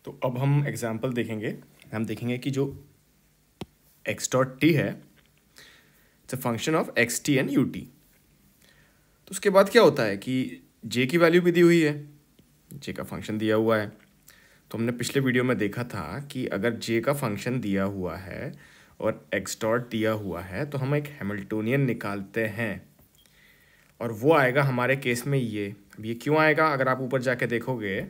तो अब हम एग्जाम्पल देखेंगे। हम देखेंगे कि जो एक्स डॉट टी है it's a function of x T and U T. तो उसके बाद क्या होता है कि जे की वैल्यू भी दी हुई है, जे का फंक्शन दिया हुआ है। तो हमने पिछले वीडियो में देखा था कि अगर जे का फंक्शन दिया हुआ है और एक्स डॉट दिया हुआ है तो हम एक हैमिल्टोनियन निकालते हैं और वो आएगा हमारे केस में ये। अब ये क्यों आएगा, अगर आप ऊपर जाके देखोगे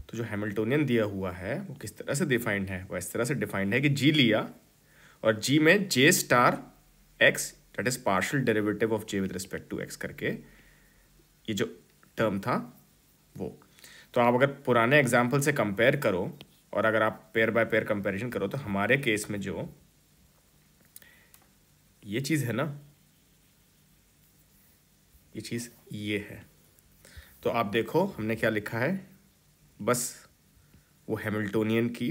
तो जो हैमिल्टोनियन दिया हुआ है वो किस तरह से डिफाइंड है, वो इस तरह से डिफाइंड है कि जी लिया और जी में J star X that is partial derivative of J with respect to X करके ये जो टर्म था वो। तो आप अगर पुराने एग्जाम्पल से कंपेयर करो और अगर आप पेयर बाय पेयर कंपैरिजन करो तो हमारे केस में जो ये चीज़ है ना, ये चीज़ ये है। तो आप देखो हमने क्या लिखा है, बस वो हैमिल्टोनियन की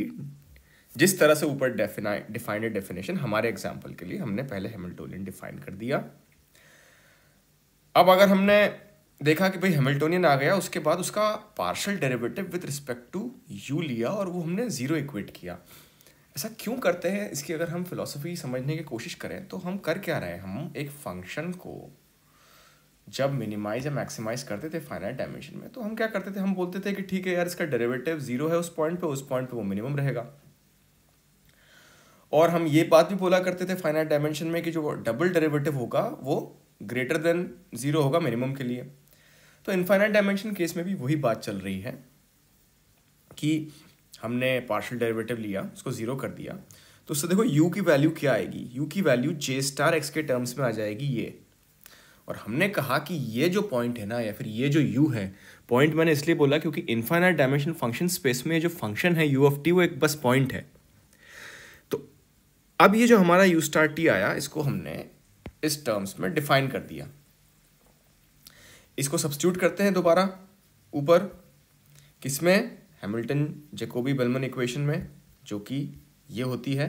जिस तरह से ऊपर डिफाइंड डेफिनेशन हमारे एग्जाम्पल के लिए हमने पहले हैमिल्टोनियन डिफाइन कर दिया। अब अगर हमने देखा कि भाई हैमिल्टोनियन आ गया, उसके बाद उसका partial derivative with respect to U लिया और वो हमने जीरो इक्वेट किया। ऐसा क्यों करते हैं, इसकी अगर हम फिलॉसफी समझने की कोशिश करें तो हम कर क्या रहे हैं, हम एक फंक्शन को जब मिनिमाइज या मैक्सिमाइज करते थे फाइनाइट डायमेंशन में तो हम क्या करते थे, हम बोलते थे कि ठीक है यार इसका डेरिवेटिव जीरो है उस पॉइंट पे वो मिनिमम रहेगा। और हम ये बात भी बोला करते थे फाइनाइट डायमेंशन में कि जो डबल डेरिवेटिव होगा वो ग्रेटर देन जीरो होगा मिनिमम के लिए। तो इनफाइनाइट डायमेंशन केस में भी वही बात चल रही है कि हमने पार्शियल डेरिवेटिव लिया, उसको जीरो कर दिया, तो उससे देखो u की वैल्यू क्या आएगी, u की वैल्यू जे स्टार एक्स के टर्म्स में आ जाएगी ये। और हमने कहा कि ये जो पॉइंट है ना या फिर ये जो u है, पॉइंट मैंने इसलिए बोला क्योंकि इनफाइनाइट डायमेंशन फंक्शन स्पेस में जो फंक्शन है u ऑफ टी वो एक बस पॉइंट है। तो अब ये जो हमारा u स्टार टी आया इसको हमने इस टर्म्स में डिफाइन कर दिया। इसको सब्स्टिट्यूट करते हैं दोबारा ऊपर किसमें, हैमिल्टन जैकोबी बेलमन इक्वेशन में, जो कि ये होती है।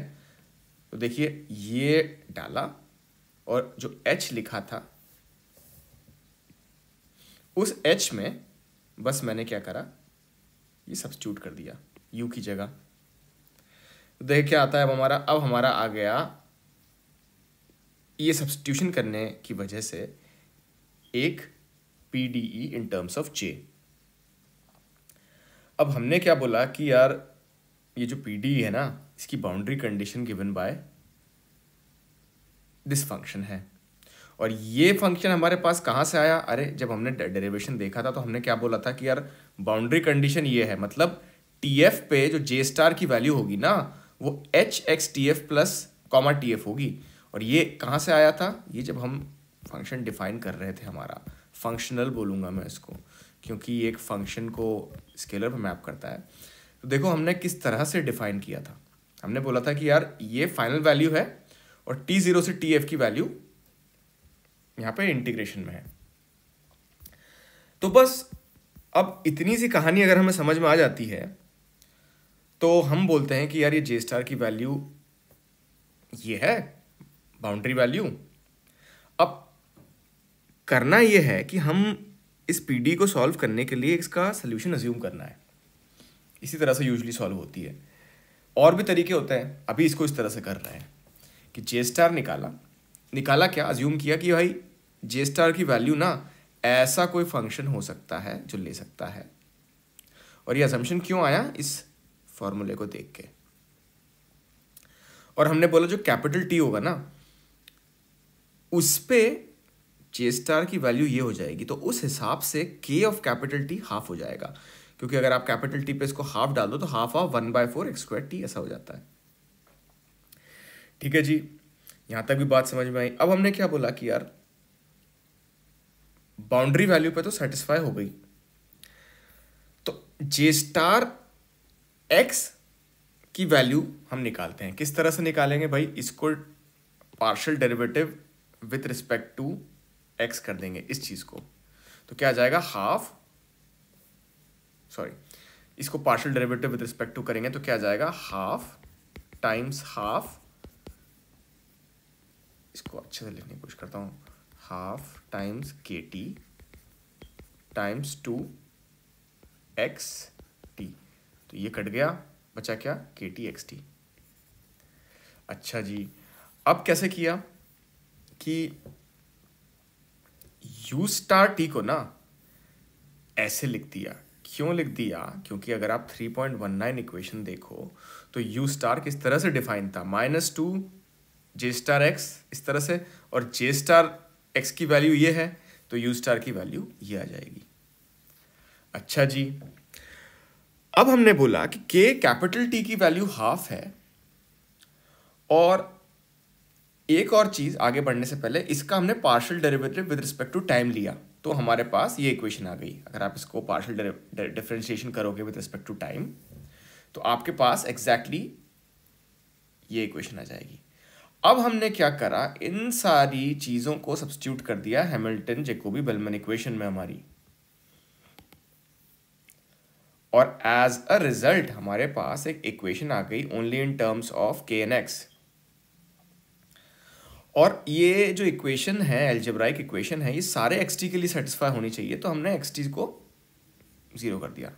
तो देखिए ये डाला और जो h लिखा था उस h में बस मैंने क्या करा, ये सब्स्टिट्यूट कर दिया u की जगह। तो देखिए क्या आता है अब हमारा आ गया, ये सब्स्टिट्यूशन करने की वजह से एक PDE in terms of j। अब हमने क्या बोला कि यार ये जो PDE है ना इसकी boundary condition given by this function है। और ये फंक्शन हमारे पास कहाँ से आया, अरे जब हमने डेरिवेशन देखा था तो हमने क्या बोला था कि यार बाउंड्री कंडीशन ये है, मतलब TF पे जो J स्टार की वैल्यू होगी ना वो HX TF plus comma TF होगी। और ये कहाँ से आया था, ये जब हम फंक्शन डिफाइन कर रहे थे, हमारा फंक्शनल बोलूँगा मैं इसको क्योंकि ये एक फंक्शन को स्केलर पे मैप करता है। तो देखो हमने किस तरह से डिफाइन किया था, हमने बोला था कि यार ये फाइनल वैल्यू है और T0 से TF की वैल्यू यहाँ पे इंटीग्रेशन में है। तो बस अब इतनी सी कहानी अगर हमें समझ में आ जाती है तो हम बोलते हैं कि यार ये जे स्टार की वैल्यू ये है बाउंड्री वैल्यू। अब करना ये है कि हम इस पीडी को सॉल्व करने के लिए इसका सोल्यूशन अज्यूम करना है। इसी तरह से यूजुअली सॉल्व होती है, और भी तरीके होते हैं, अभी इसको इस तरह से कर रहे हैं कि जे स्टार निकाला क्या, अज्यूम किया कि भाई जे स्टार की वैल्यू ना ऐसा कोई फंक्शन हो सकता है जो ले सकता है। और ये असम्पशन क्यों आया, इस फॉर्मूले को देख के। और हमने बोला जो कैपिटल टी होगा ना उस पे जे स्टार की वैल्यू ये हो जाएगी, तो उस हिसाब से के ऑफ कैपिटल टी हाफ हो जाएगा, क्योंकि अगर आप कैपिटल टी पे इसको हाफ डाल दो तो half of 1/4 x square T ऐसा हो जाता है। ठीक है जी, यहां तक भी बात समझ में आई। अब हमने क्या बोला कि यार बाउंड्री वैल्यू पे तो सेटिस्फाई हो गई, तो जे स्टार एक्स की वैल्यू हम निकालते हैं। किस तरह से निकालेंगे भाई, इसको partial derivative with respect to X कर देंगे इस चीज को, तो क्या आ जाएगा इसको partial derivative with respect to करेंगे तो क्या आ जाएगा, हाफ टाइम्स हाफ, इसको अच्छे से लिखने की कोशिश करता हूं, हाफ टाइम्स के टी टाइम्स 2 एक्स टी। तो ये कट गया, बचा क्या, के टी एक्स टी। अच्छा जी, अब कैसे किया कि यू स्टार टी को ना ऐसे लिख दिया। क्यों लिख दिया, क्योंकि अगर आप 3.19 इक्वेशन देखो तो यू स्टार किस तरह से डिफाइन था, -2 जे स्टार एक्स इस तरह से, और जे स्टार एक्स की वैल्यू ये है तो यू स्टार की वैल्यू ये आ जाएगी। अच्छा जी, अब हमने बोला कि के कैपिटल टी की वैल्यू हाफ है, और एक और चीज आगे बढ़ने से पहले इसका हमने partial derivative with respect to time लिया, तो हमारे पास ये इक्वेशन आ गई। अगर आप इसको पार्शियल डिफरेंशिएशन करोगे विद रिस्पेक्ट टू टाइम तो आपके पास एग्जैक्टली ये इक्वेशन आ जाएगी। अब हमने क्या करा, इन सारी चीजों को सब्स्टिट्यूट कर दिया हैमिल्टन जैकोबी बेलमैन इक्वेशन में हमारी, और एज अ रिजल्ट हमारे पास एक इक्वेशन आ गई ओनली इन टर्म्स ऑफ के एन एक्स। और ये जो इक्वेशन है, एल्जेब्राइक इक्वेशन है, ये सारे एक्स टी के लिए सेटिस्फाई होनी चाहिए, तो हमने एक्स टी को 0 कर दिया,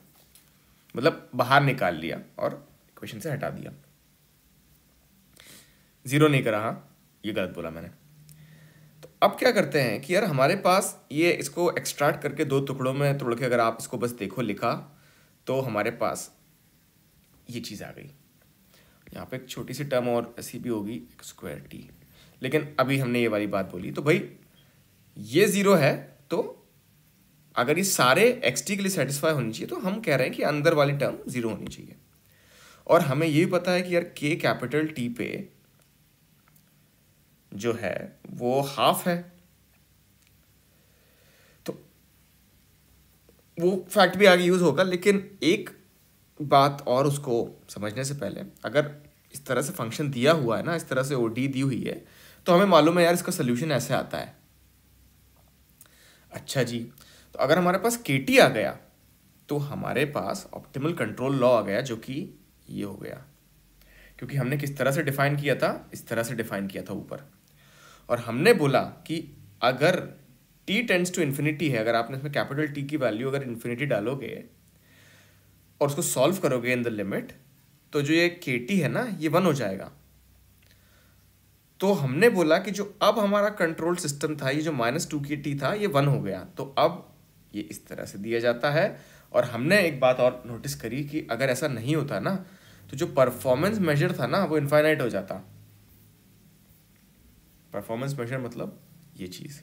मतलब बाहर निकाल लिया और इक्वेशन से हटा दिया। 0 नहीं करा, हाँ ये गलत बोला मैंने। तो अब क्या करते हैं कि यार हमारे पास ये, इसको एक्सट्रैक्ट करके 2 टुकड़ों में तोड़ के अगर आप इसको बस देखो लिखा तो हमारे पास ये चीज़ आ गई। यहाँ पे एक छोटी सी टर्म और ऐसी भी होगी, स्क्वायर टी, लेकिन अभी हमने ये वाली बात बोली तो भाई ये 0 है, तो अगर ये सारे एक्स टी के लिए सेटिस्फाई होनी चाहिए तो हम कह रहे हैं कि अंदर वाली टर्म 0 होनी चाहिए। और हमें ये भी पता है कि यार के कैपिटल टी पे जो है वो हाफ है, तो वो फैक्ट भी आगे यूज होगा। लेकिन एक बात और उसको समझने से पहले, अगर इस तरह से फंक्शन दिया हुआ है ना, इस तरह से ओडी दी हुई है, तो हमें मालूम है यार इसका सोल्यूशन ऐसे आता है। अच्छा जी, तो अगर हमारे पास के टी आ गया तो हमारे पास ऑप्टिमल कंट्रोल लॉ आ गया, जो कि ये हो गया, क्योंकि हमने किस तरह से डिफाइन किया था, इस तरह से डिफाइन किया था ऊपर। और हमने बोला कि अगर t टेंड्स टू इन्फिनिटी है, अगर आपने इसमें कैपिटल टी की वैल्यू अगर इन्फिनिटी डालोगे और उसको सॉल्व करोगे इन द लिमिट, तो जो ये के टी है ना ये 1 हो जाएगा। तो हमने बोला कि जो अब हमारा कंट्रोल सिस्टम था, ये जो -2 की टी था, ये 1 हो गया, तो अब ये इस तरह से दिया जाता है। और हमने एक बात और नोटिस करी कि अगर ऐसा नहीं होता ना तो जो परफॉर्मेंस मेजर था ना वो इनफाइनाइट हो जाता। परफॉर्मेंस मेजर मतलब ये चीज़।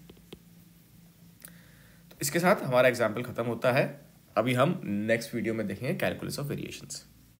तो इसके साथ हमारा एग्जाम्पल खत्म होता है। अभी हम नेक्स्ट वीडियो में देखेंगे कैलकुलस ऑफ वेरिएशंस।